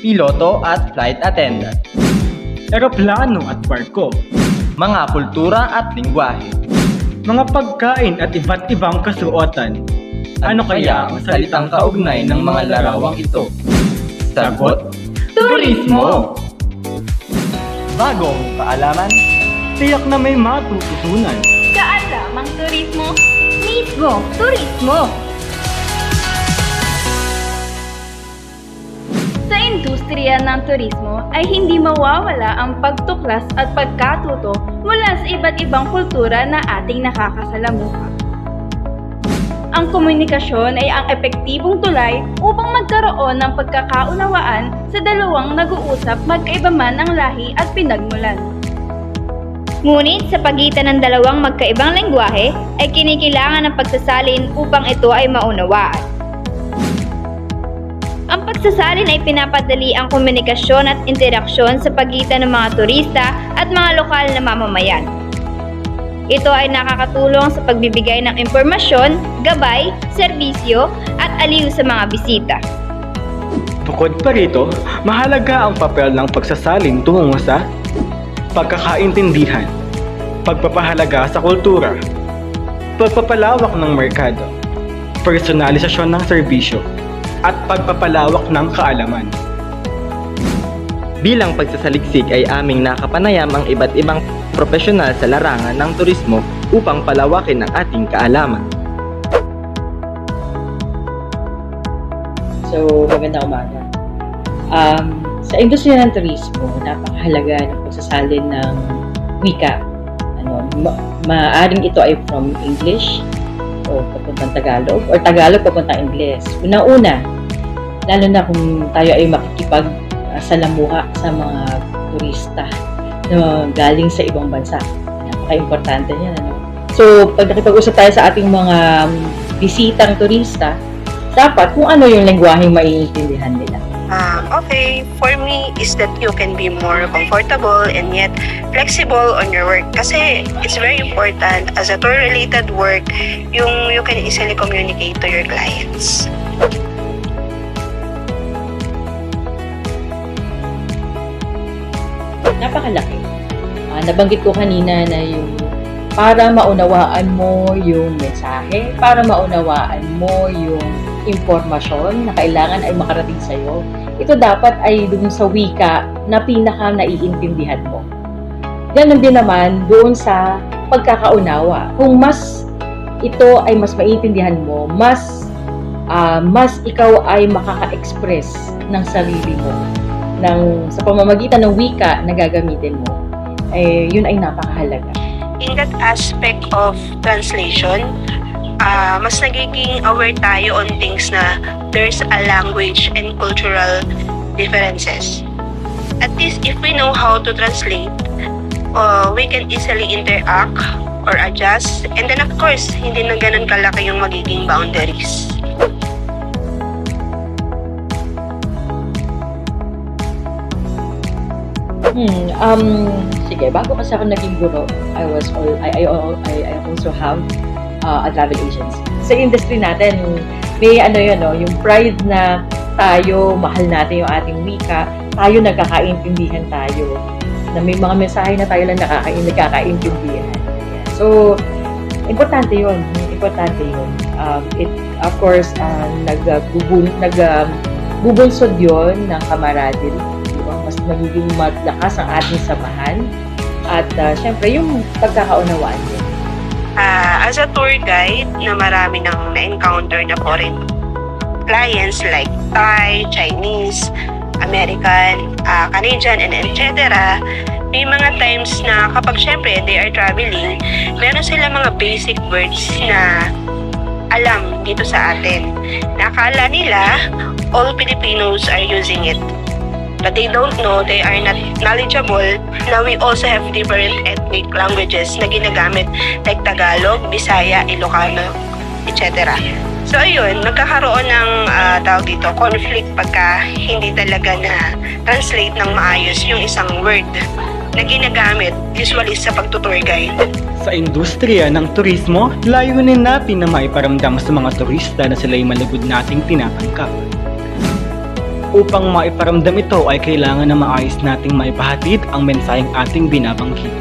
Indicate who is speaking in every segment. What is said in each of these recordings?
Speaker 1: piloto at flight attendant,
Speaker 2: eroplano at barko,
Speaker 1: mga kultura at lingwahe.
Speaker 2: mga pagkain at iba't ibang kasuotan. Ano kaya ang salitang kaugnay ng mga larawang ito?
Speaker 1: Sagot,
Speaker 3: Turismo!
Speaker 1: bagong kaalaman,
Speaker 2: Tiyak na may matututunan.
Speaker 3: Kaalamang turismo, mismo turismo! Sa industriya ng turismo ay hindi mawawala ang pagtuklas at pagkatuto mula sa iba't ibang kultura na ating nakakasalamuha. Ang komunikasyon ay ang epektibong tulay upang magkaroon ng pagkakaunawaan sa dalawang nag-uusap magkaiba man ang lahi at pinagmulan.
Speaker 4: Ngunit sa pagitan ng dalawang magkaibang lengguwahe ay kinikilangan ng pagsasalin upang ito ay maunawaan. Ang pagsasalin ay pinapadali ang komunikasyon at interaksyon sa pagitan ng mga turista at mga lokal na mamamayan. Ito ay nakakatulong sa pagbibigay ng impormasyon, gabay, serbisyo at aliw sa mga bisita.
Speaker 2: Bukod pa rito, mahalaga ang papel ng pagsasalin tungo sa pagkakaintindihan, pagpapahalaga sa kultura, pagpapalawak ng merkado, personalisasyon ng serbisyo, at pagpapalawak ng kaalaman.
Speaker 1: Bilang pagsasaliksik ay aming nakapanayam ang iba't ibang profesional sa larangan ng turismo upang palawakin ang ating kaalaman.
Speaker 5: So, magandang umaga. Sa industriya ng turismo, napakahalaga ng pagsasalin ng wika. Maaring ito ay from English o papuntang Tagalog or Tagalog papuntang Ingles. Una-una, lalo na kung tayo ay makikipagsalamuha sa mga turista na galing sa ibang bansa. Napaka-importante yan. So, pag nakipag-usap tayo sa ating mga bisitang turista, dapat kung ano yung lengguwaheng maiintindihan nila.
Speaker 6: Okay, for me is that you can be more comfortable and yet flexible on your work kasi it's very important as a tour-related work yung you can easily communicate to your clients.
Speaker 5: Napakalaki. Nabanggit ko kanina na yung para maunawaan mo yung mensahe, para maunawaan mo yung impormasyon na kailangan ay makarating sa'yo, ito dapat ay dun sa wika na pinaka naiintindihan mo. Ganon din naman doon sa pagkakaunawa. Kung mas ito ay mas maiintindihan mo, mas ikaw ay makaka-express ng sarili mo sa pamamagitan ng wika na gagamitin mo, yun ay napakahalaga.
Speaker 6: In that aspect of translation, mas nagiging aware tayo on things na there's a language and cultural differences. At least if we know how to translate, we can easily interact or adjust. And then of course, hindi na ganun kalaki yung magiging boundaries.
Speaker 5: Sige, bago kasi ako naging guro, I also have a travel agency. Sa industry natin, may yung pride na tayo, mahal natin yung ating wika, tayo nagkakaintindihan tayo, na may mga mensahe na tayo lang nagkakaintindihan. So, importante yun. It, of course, nagbubunsod yun ng camaraderie. Mas magiging malakas ang ating samahan at syempre yung pagkakaunawaan din.
Speaker 6: As a tour guide na marami nang na-encounter na foreign clients like Thai, Chinese, American, Canadian, and etc. May mga times na kapag syempre they are traveling, meron sila mga basic words na alam dito sa atin. Nakala nila all Filipinos are using it. But they don't know, they are not knowledgeable na we also have different ethnic languages na ginagamit like Tagalog, Bisaya, Ilocano, etc. So ayun, nagkakaroon ng conflict pagka hindi talaga na translate ng maayos yung isang word na ginagamit usually sa pagtutour guide.
Speaker 2: Sa industriya ng turismo, layunin natin na maiparamdam sa mga turista na sila'y malugod nating tinatangkap. Upang maiparamdam ito ay kailangan na maayos nating maipahatid ang mensaheng ating binabanggit.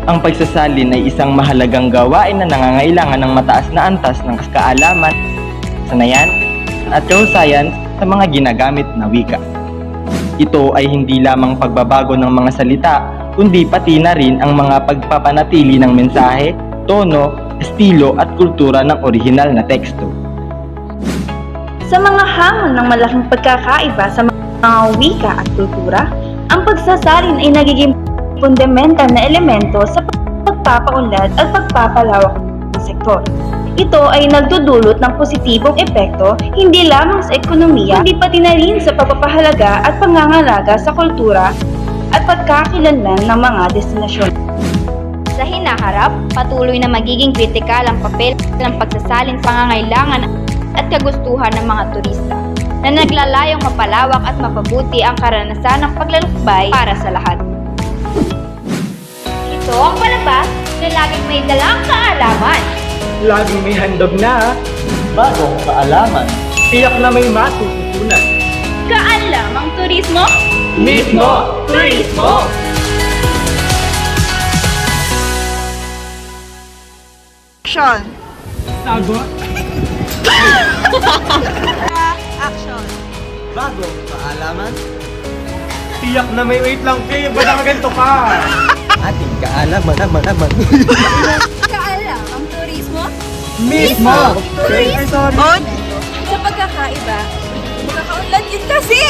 Speaker 1: Ang pagsasalin ay isang mahalagang gawain na nangangailangan ng mataas na antas ng kaalaman, sanayan, at kahusayan sa mga ginagamit na wika. Ito ay hindi lamang pagbabago ng mga salita, kundi pati na rin ang mga pagpapanatili ng mensahe, tono, estilo at kultura ng orihinal na teksto.
Speaker 3: Sa mga hamon ng malaking pagkakaiba sa mga wika at kultura, ang pagsasalin ay nagiging fundamental na elemento sa pagpapaunlad at pagpapalawak ng sektor. Ito ay nagdudulot ng positibong epekto hindi lamang sa ekonomiya, kundi pati na rin sa pagpapahalaga at pangangalaga sa kultura at pagkakakilanlan ng mga destinasyon.
Speaker 4: Sa hinaharap, patuloy na magiging kritikal ang papel ng pagsasalin sa pangangailangan at kagustuhan ng mga turista na naglalayong mapalawak at mapabuti ang karanasan ng paglalakbay para sa lahat. Ito ang palabas na laging may dalang kaalaman.
Speaker 2: Laging may handog na,
Speaker 1: Bagong kaalaman.
Speaker 2: tiyak na may matututunan.
Speaker 3: Kaalamang turismo?
Speaker 2: Mismo!
Speaker 3: Turismo!
Speaker 6: Action!
Speaker 2: Sagot!
Speaker 6: Action!
Speaker 1: Bagong kaalaman.
Speaker 2: Tiyak na may wait lang kayo, ba't ang ganito ka?
Speaker 1: Ating kaalaman naman.
Speaker 3: Kaalamang turismo?
Speaker 2: Mismo!
Speaker 6: On!
Speaker 3: Sa pagkakaiba, magkakaunlad yun kasi!